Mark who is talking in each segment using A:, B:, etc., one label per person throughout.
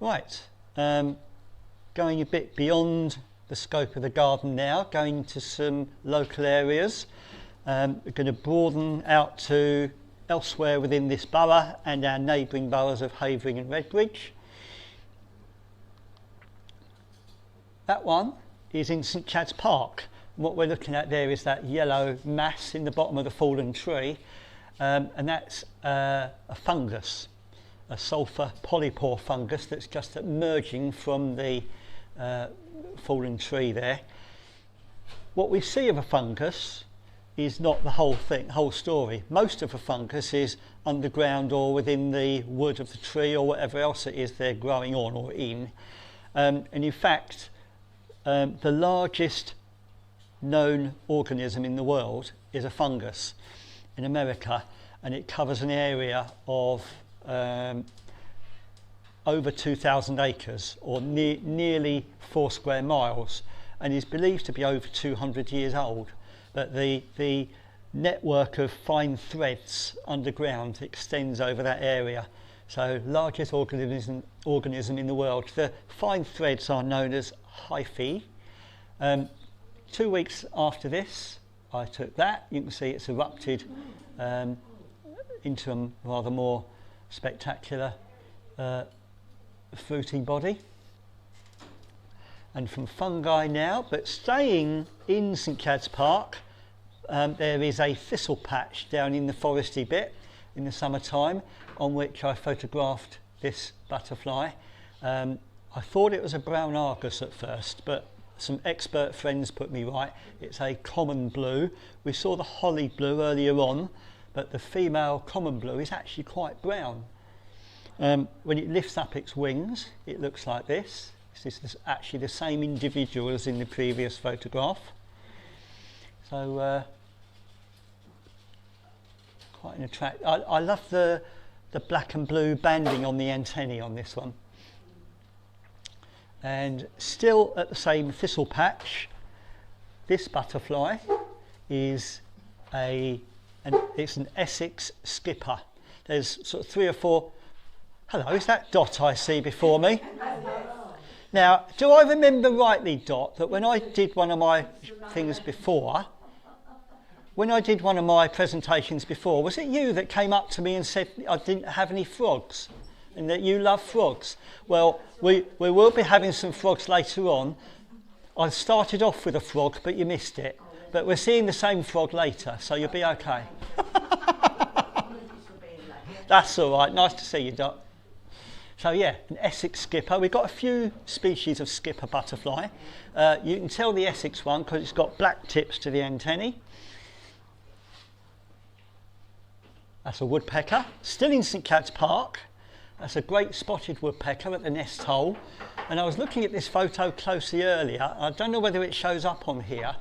A: Right, going a bit beyond the scope of the garden now, going to some local areas. We're going to broaden out to elsewhere within this borough and our neighbouring boroughs of Havering and Redbridge. That one is in St Chad's Park. What we're looking at there is that yellow mass in the bottom of the fallen tree, and that's a fungus, a sulphur polypore fungus that's just emerging from the fallen tree there. What we see of a fungus is not the whole story. Most of a fungus is underground or within the wood of the tree or whatever else it is they're growing on or in. And in fact, the largest known organism in the world is a fungus in America, and it covers an area of over 2,000 acres or nearly 4 square miles, and is believed to be over 200 years old. But the network of fine threads underground extends over that area. So largest organism in the world. The fine threads are known as hyphae. 2 weeks after this, I took that. You can see it's erupted into a rather more spectacular fruiting body. And from fungi now, but staying in St Chad's Park, there is a thistle patch down in the foresty bit in the summertime on which I photographed this butterfly. I thought it was a brown argus at first, but some expert friends put me right. It's a common blue. We saw the holly blue earlier on, but the female common blue is actually quite brown. When it lifts up its wings, it looks like this. This is actually the same individual as in the previous photograph. So quite an attractive. I love the black and blue banding on the antennae on this one. And still at the same thistle patch, this butterfly is it's an Essex Skipper. There's sort of 3 or 4. Hello, is that Dot I see before me? Now, do I remember rightly, Dot, that when I did one of my things before, when I did one of my presentations before, was it you that came up to me and said I didn't have any frogs and that you love frogs? Well, we will be having some frogs later on. I started off with a frog, but you missed it. But we're seeing the same frog later, so you'll be okay. That's all right. Nice to see you, Dot. So yeah, an Essex Skipper. We've got a few species of skipper butterfly. You can tell the Essex one because it's got black tips to the antennae. That's a woodpecker, still in St Chad's Park. That's a great spotted woodpecker at the nest hole. And I was looking at this photo closely earlier. I don't know whether it shows up on here.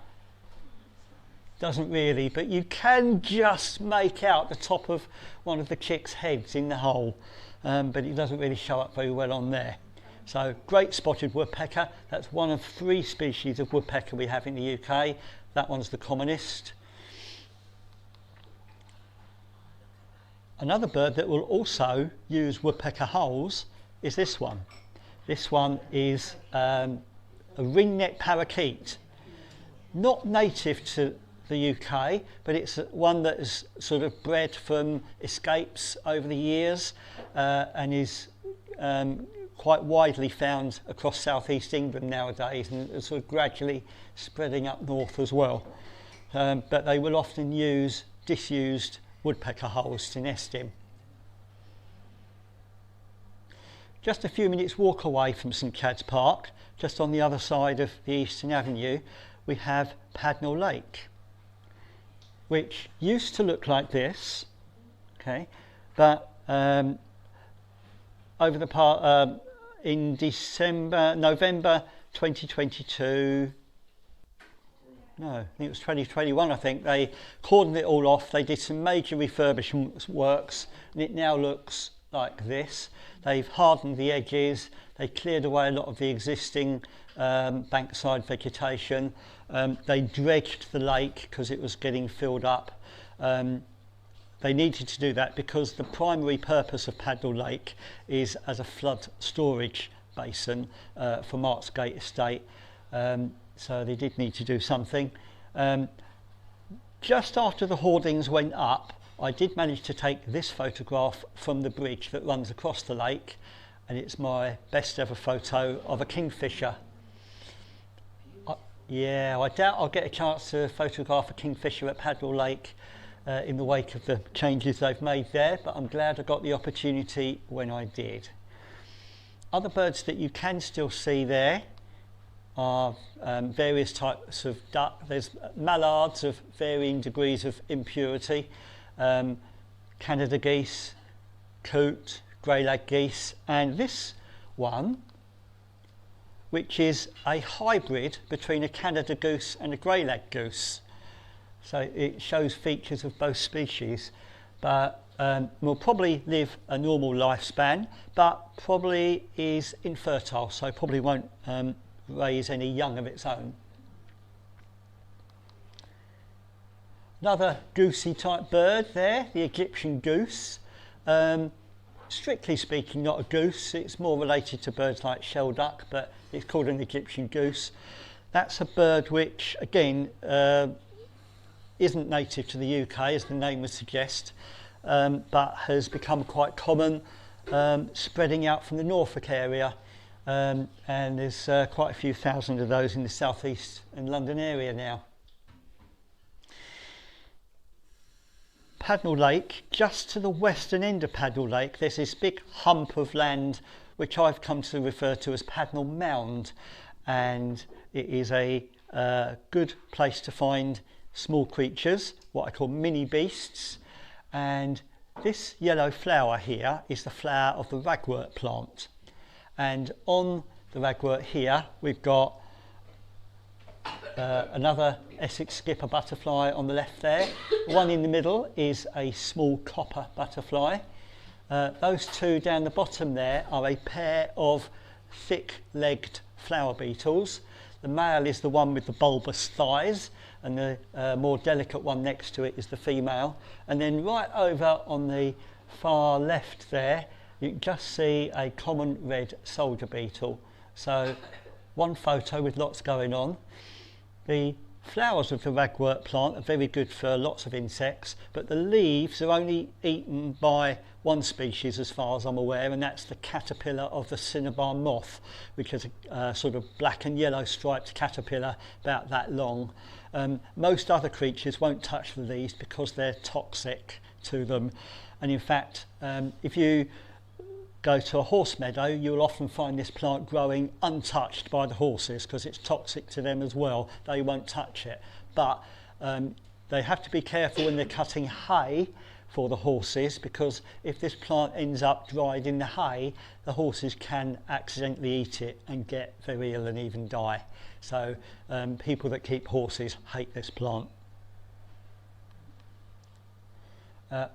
A: Doesn't really, but you can just make out the top of one of the chick's heads in the hole. But it doesn't really show up very well on there. So great spotted woodpecker. That's one of 3 species of woodpecker we have in the UK. That one's the commonest. Another bird that will also use woodpecker holes is this one. This one is a ringneck parakeet. Not native to the UK, but it's one that is sort of bred from escapes over the years and is quite widely found across southeast England nowadays, and sort of gradually spreading up north as well. But they will often use disused woodpecker holes to nest in. Just a few minutes walk away from St Chad's Park, just on the other side of the Eastern Avenue, we have Padle Lake, which used to look like this, okay, but over the in November 2022, no, I think it was 2021, I think, they cordoned it all off. They did some major refurbishment works, and it now looks like this. They've hardened the edges, they cleared away a lot of the existing bankside vegetation. They dredged the lake because it was getting filled up. they needed to do that because the primary purpose of Padle Lake is as a flood storage basin for Marks Gate Estate, so they did need to do something. Just after the hoardings went up, I did manage to take this photograph from the bridge that runs across the lake, and it's my best ever photo of a kingfisher. Yeah, I doubt I'll get a chance to photograph a kingfisher at Padle Lake in the wake of the changes they've made there, but I'm glad I got the opportunity when I did. Other birds that you can still see there are various types of duck. There's mallards of varying degrees of impurity, Canada geese, coot, grey-lag geese, and this one, which is a hybrid between a Canada goose and a grey-lag goose. So it shows features of both species, but will probably live a normal lifespan, but probably is infertile, so probably won't raise any young of its own. Another goosey type bird there, the Egyptian goose. Strictly speaking, not a goose, it's more related to birds like shelduck, but it's called an Egyptian goose. That's a bird which, again, isn't native to the UK, as the name would suggest, but has become quite common, spreading out from the Norfolk area, and there's quite a few thousand of those in the southeast and London area now. Padle Lake, just to the western end of Padle Lake, there's this big hump of land which I've come to refer to as Padel Mound, and it is a good place to find small creatures, what I call mini beasts, and this yellow flower here is the flower of the ragwort plant, and on the ragwort here we've got another Essex Skipper butterfly on the left there. The one in the middle is a small copper butterfly. Those two down the bottom there are a pair of thick-legged flower beetles. The male is the one with the bulbous thighs, and the more delicate one next to it is the female. And then right over on the far left there, you can just see a common red soldier beetle. So one photo with lots going on. The flowers of the ragwort plant are very good for lots of insects, but the leaves are only eaten by one species as far as I'm aware, and that's the caterpillar of the cinnabar moth, which is a sort of black and yellow striped caterpillar about that long. Most other creatures won't touch the leaves because they're toxic to them, and in fact if you go to a horse meadow, you'll often find this plant growing untouched by the horses because it's toxic to them as well. They won't touch it, but they have to be careful when they're cutting hay for the horses, because if this plant ends up dried in the hay, the horses can accidentally eat it and get very ill and even die. So people that keep horses hate this plant.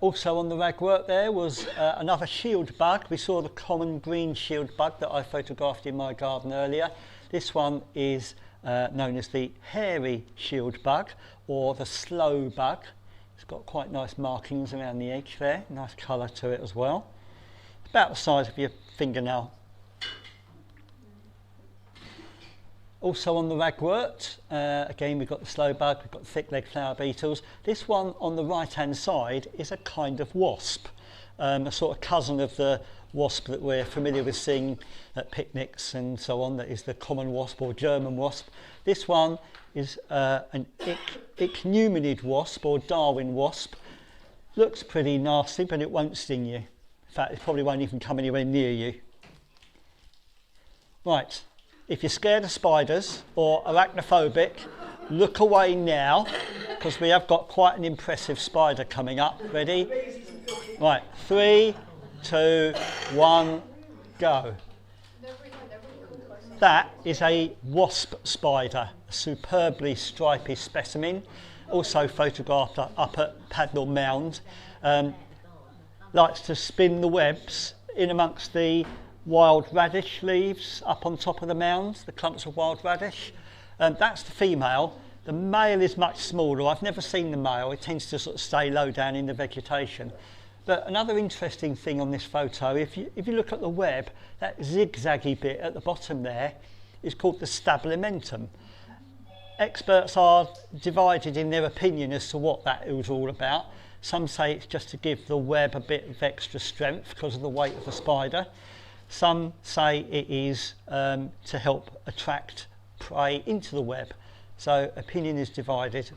A: Also on the ragwort there was another shield bug. We saw the common green shield bug that I photographed in my garden earlier. This one is known as the hairy shield bug, or the slow bug. It's got quite nice markings around the edge there, nice colour to it as well. About the size of your fingernail. Also on the ragwort, again we've got the slow bug, we've got thick-legged flower beetles. This one on the right-hand side is a kind of wasp, a sort of cousin of the wasp that we're familiar with seeing at picnics and so on, that is the common wasp or German wasp. This one is an ichneumoniid wasp or Darwin wasp. Looks pretty nasty, but it won't sting you. In fact, it probably won't even come anywhere near you. Right. If you're scared of spiders or arachnophobic, look away now, because we have got quite an impressive spider coming up. Ready? Right, 3, 2, 1, go. That is a wasp spider, a superbly stripy specimen, also photographed up at Padel Mound. Likes to spin the webs in amongst the wild radish leaves up on top of the mounds, the clumps of wild radish. That's the female. The male is much smaller. I've never seen the male. It tends to sort of stay low down in the vegetation. But another interesting thing on this photo, if you look at the web, that zigzaggy bit at the bottom there is called the stabilimentum. Experts are divided in their opinion as to what that is all about. Some say it's just to give the web a bit of extra strength because of the weight of the spider. Some say it is to help attract prey into the web. So opinion is divided.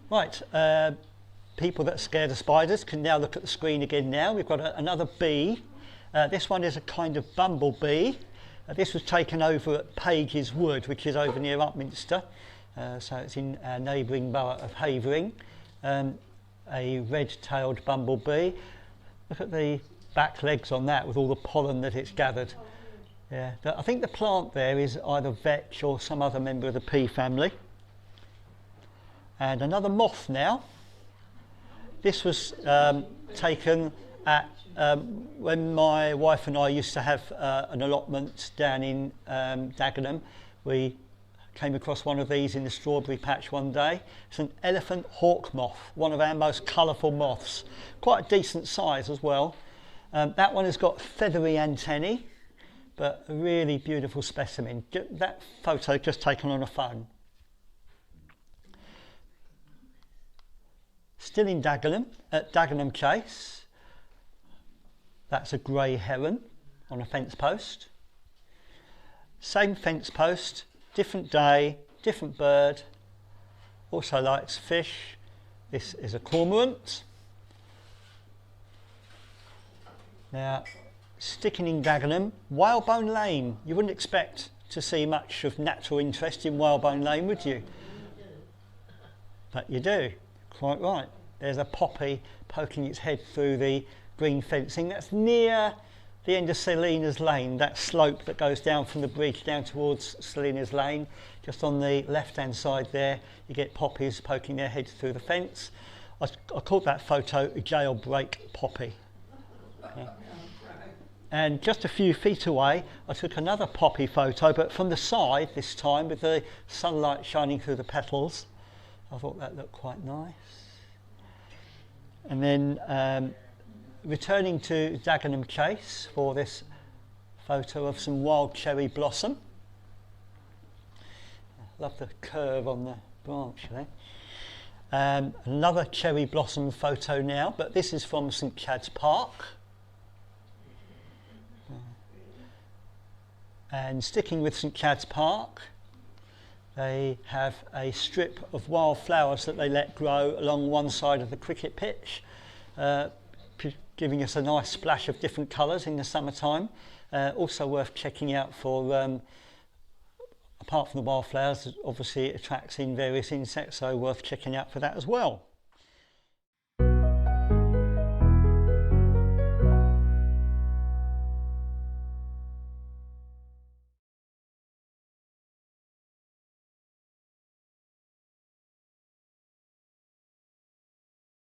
A: Right, people that are scared of spiders can now look at the screen again now. We've got another bee. This one is a kind of bumblebee. This was taken over at Page's Wood, which is over near Upminster. So it's in our neighbouring borough of Havering. A red-tailed bumblebee. Look at the back legs on that with all the pollen that it's gathered. Yeah, I think the plant there is either vetch or some other member of the pea family. And another moth now. This was taken at when my wife and I used to have an allotment down in Dagenham. We came across one of these in the strawberry patch one day. It's an elephant hawk moth, one of our most colourful moths. Quite a decent size as well. That one has got feathery antennae, but a really beautiful specimen. That photo just taken on a phone. Still in Dagenham, at Dagenham Chase. That's a grey heron on a fence post. Same fence post, different day, different bird. Also likes fish. This is a cormorant. Now, sticking in Dagenham, Whalebone Lane. You wouldn't expect to see much of natural interest in Whalebone Lane, would you? But you do. Quite right. There's a poppy poking its head through the green fencing. That's near the end of Selina's Lane, that slope that goes down from the bridge down towards Selina's Lane. Just on the left-hand side there, you get poppies poking their heads through the fence. I called that photo a jailbreak poppy. Okay. And just a few feet away, I took another poppy photo, but from the side this time with the sunlight shining through the petals. I thought that looked quite nice. And then returning to Dagenham Chase for this photo of some wild cherry blossom. I love the curve on the branch there. Another cherry blossom photo now, but this is from St Chad's Park. And sticking with St Chad's Park, they have a strip of wildflowers that they let grow along one side of the cricket pitch, giving us a nice splash of different colours in the summertime. Also worth checking out for, apart from the wildflowers, obviously it attracts in various insects, so worth checking out for that as well.